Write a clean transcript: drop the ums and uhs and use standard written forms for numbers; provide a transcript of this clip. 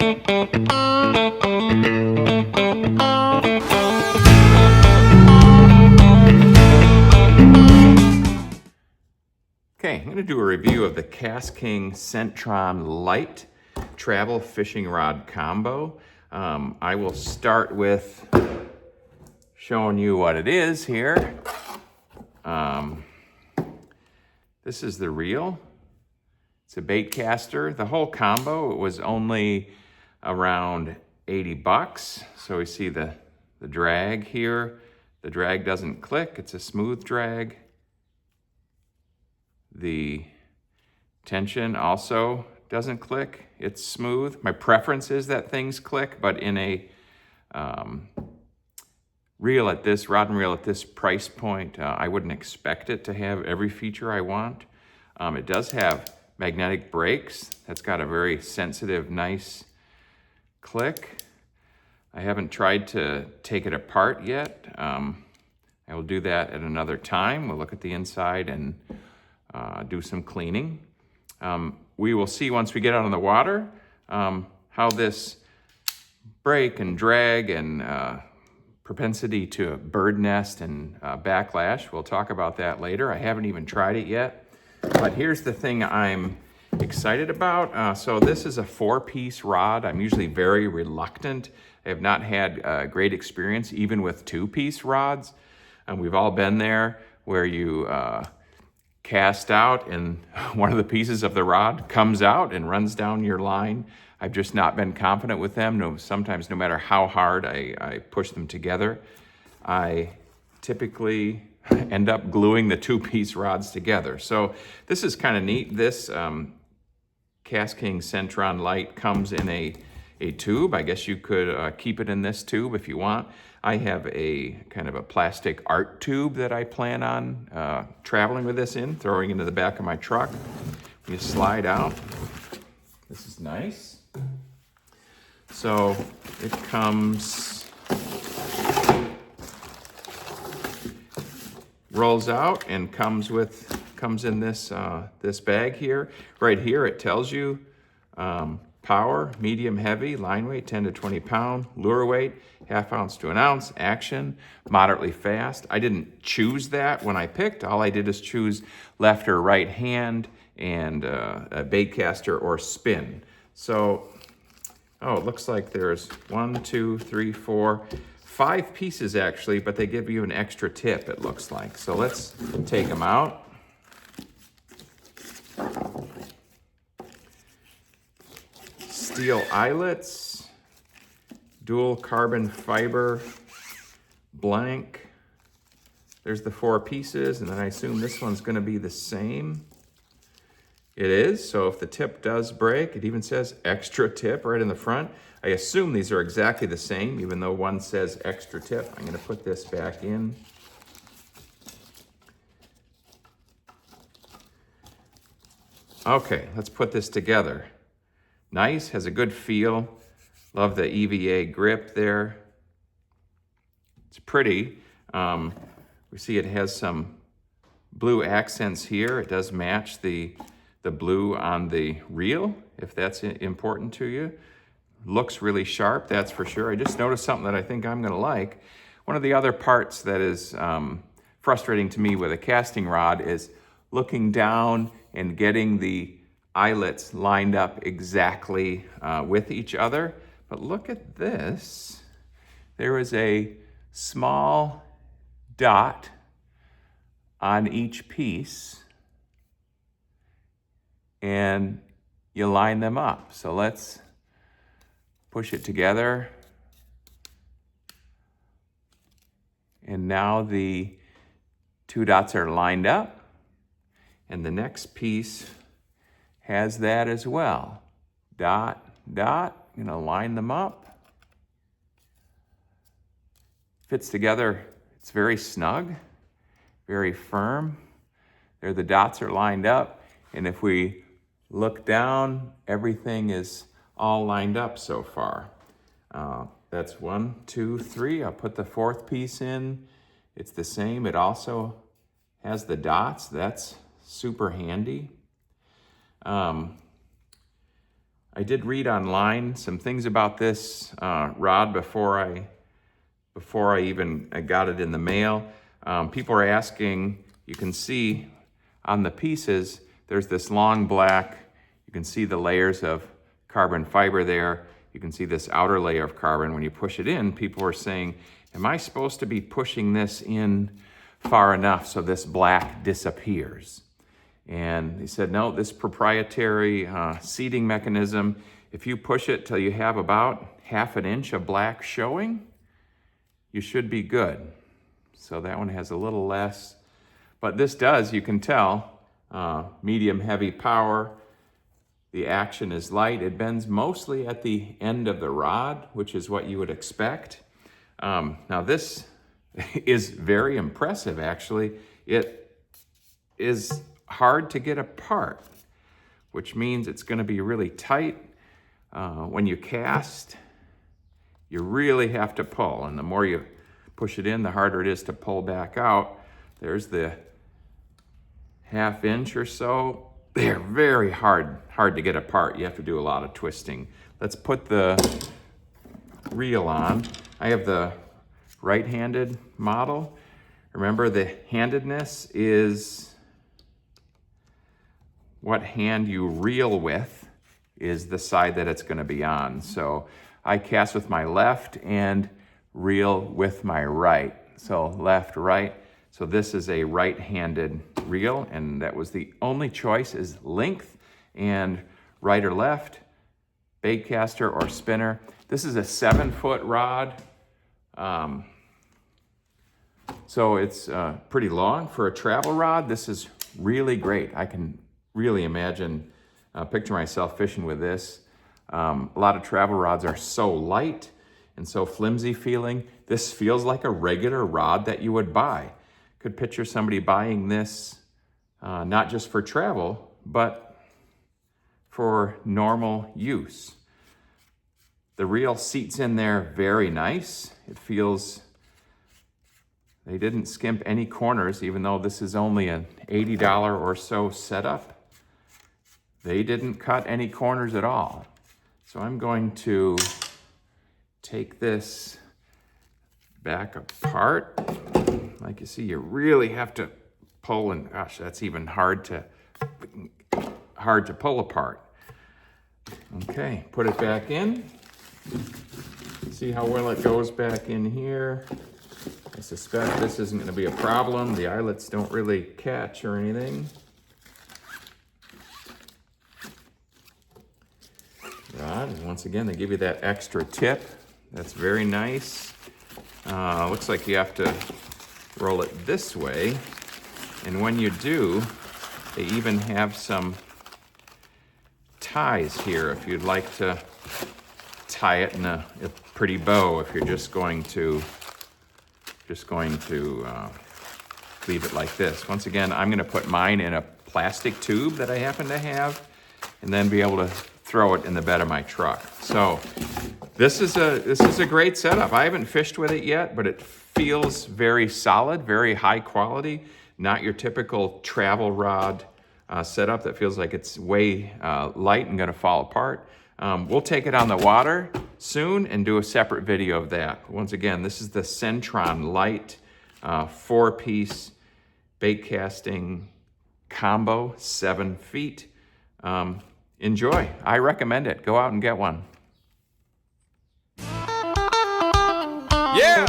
Okay, I'm going to do a review of the KastKing Centron Lite travel fishing rod combo. I will start with showing you what it is here. This is the reel. It's a bait caster. The whole combo, it was only around 80 bucks. So we see the drag here. The drag doesn't click. It's a smooth drag. The tension also doesn't click. It's smooth. My preference is that things click, but in a reel at this, rod and reel at this price point, I wouldn't expect it to have every feature I want. It does have magnetic brakes. That's got a very sensitive, nice click. I haven't tried to take it apart yet. I will do that at another time. We'll look at the inside and do some cleaning. We will see once we get out on the water how this brake and drag and propensity to bird nest and backlash. We'll talk about that later. I haven't even tried it yet. But here's the thing I'm excited about. So this is a 4-piece rod. I'm usually very reluctant. I have not had great experience even with 2-piece rods. And we've all been there where you cast out and one of the pieces of the rod comes out and runs down your line. I've just not been confident with them. Sometimes no matter how hard I push them together, I typically end up gluing the 2-piece rods together. So this is kind of neat. This KastKing Centron Lite comes in a tube. I guess you could keep it in this tube if you want. I have a kind of a plastic art tube that I plan on traveling with this in, throwing into the back of my truck. You slide out. This is nice. So it rolls out and comes in this this bag here. Right here it tells you power, medium heavy, line weight 10 to 20 pound, lure weight 1/2 ounce to 1 ounce, action moderately fast. I didn't choose that when I picked. All I did is choose left or right hand and a bait caster or spin. So it looks like there's 1, 2, 3, 4, 5 pieces actually, but they give you an extra tip, it looks like. So let's take them out. Steel eyelets, dual carbon fiber, blank. There's the 4 pieces, and then I assume this one's gonna be the same. It is, so if the tip does break, it even says extra tip right in the front. I assume these are exactly the same, even though one says extra tip. I'm gonna put this back in. Okay, let's put this together. Nice, has a good feel. Love the EVA grip there. It's pretty. We see it has some blue accents here. It does match the blue on the reel, if that's important to you. Looks really sharp, that's for sure. I just noticed something that I think I'm gonna like. One of the other parts that is frustrating to me with a casting rod is looking down and getting the eyelets lined up exactly with each other. But look at this. There is a small dot on each piece, and you line them up. So let's push it together. And now the 2 dots are lined up, and the next piece has that as well. Dot, dot, line them up. Fits together, it's very snug, very firm. There the dots are lined up, and if we look down, everything is all lined up so far. That's 1, 2, 3. I'll put the 4th piece in. It's the same. It also has the dots. That's super handy. I I did read online some things about this rod before I even got it in the mail. People are asking, you can see on the pieces, there's this long black, you can see the layers of carbon fiber there. You can see this outer layer of carbon. When you push it in, people are saying, am I supposed to be pushing this in far enough so this black disappears? And they said, no, this proprietary seating mechanism, if you push it till you have about 1/2 inch of black showing, you should be good. So that one has a little less, but this does, you can tell, medium heavy power. The action is light. It bends mostly at the end of the rod, which is what you would expect. Now this is very impressive, actually. It is hard to get apart, which means it's going to be really tight. When you cast, you really have to pull, and the more you push it in, the harder it is to pull back out. There's the 1/2 inch or so. They're very hard to get apart. You have to do a lot of twisting. Let's put the reel on. I have the right-handed model. Remember, the handedness is what hand you reel with is the side that it's going to be on. So I cast with my left and reel with my right. So left, right. So this is a right-handed reel, and that was the only choice, is length and right or left, baitcaster or spinner. This is a 7-foot rod. So it's pretty long for a travel rod. This is really great. I can really imagine, picture myself fishing with this. A lot of travel rods are so light and so flimsy feeling. This feels like a regular rod that you would buy. Could picture somebody buying this, not just for travel, but for normal use. The reel seats in there very nice. It feels, they didn't skimp any corners, even though this is only an $80 or so setup. They didn't cut any corners at all. So I'm going to take this back apart. Like you see, you really have to pull, and gosh, that's even hard to pull apart. Okay, put it back in. See how well it goes back in here. I suspect this isn't going to be a problem. The eyelets don't really catch or anything. Rod, and once again, they give you that extra tip. That's very nice. Looks like you have to roll it this way. And when you do, they even have some ties here if you'd like to tie it in a pretty bow, if you're just going to leave it like this. Once again, I'm going to put mine in a plastic tube that I happen to have, and then be able to throw it in the bed of my truck. So this is a great setup. I haven't fished with it yet, but it feels very solid, very high quality. Not your typical travel rod setup that feels like it's way light and going to fall apart. We'll take it on the water soon and do a separate video of that. Once again, this is the Centron Lite 4-piece bait casting combo, 7 feet. Enjoy. I recommend it. Go out and get one. Yeah!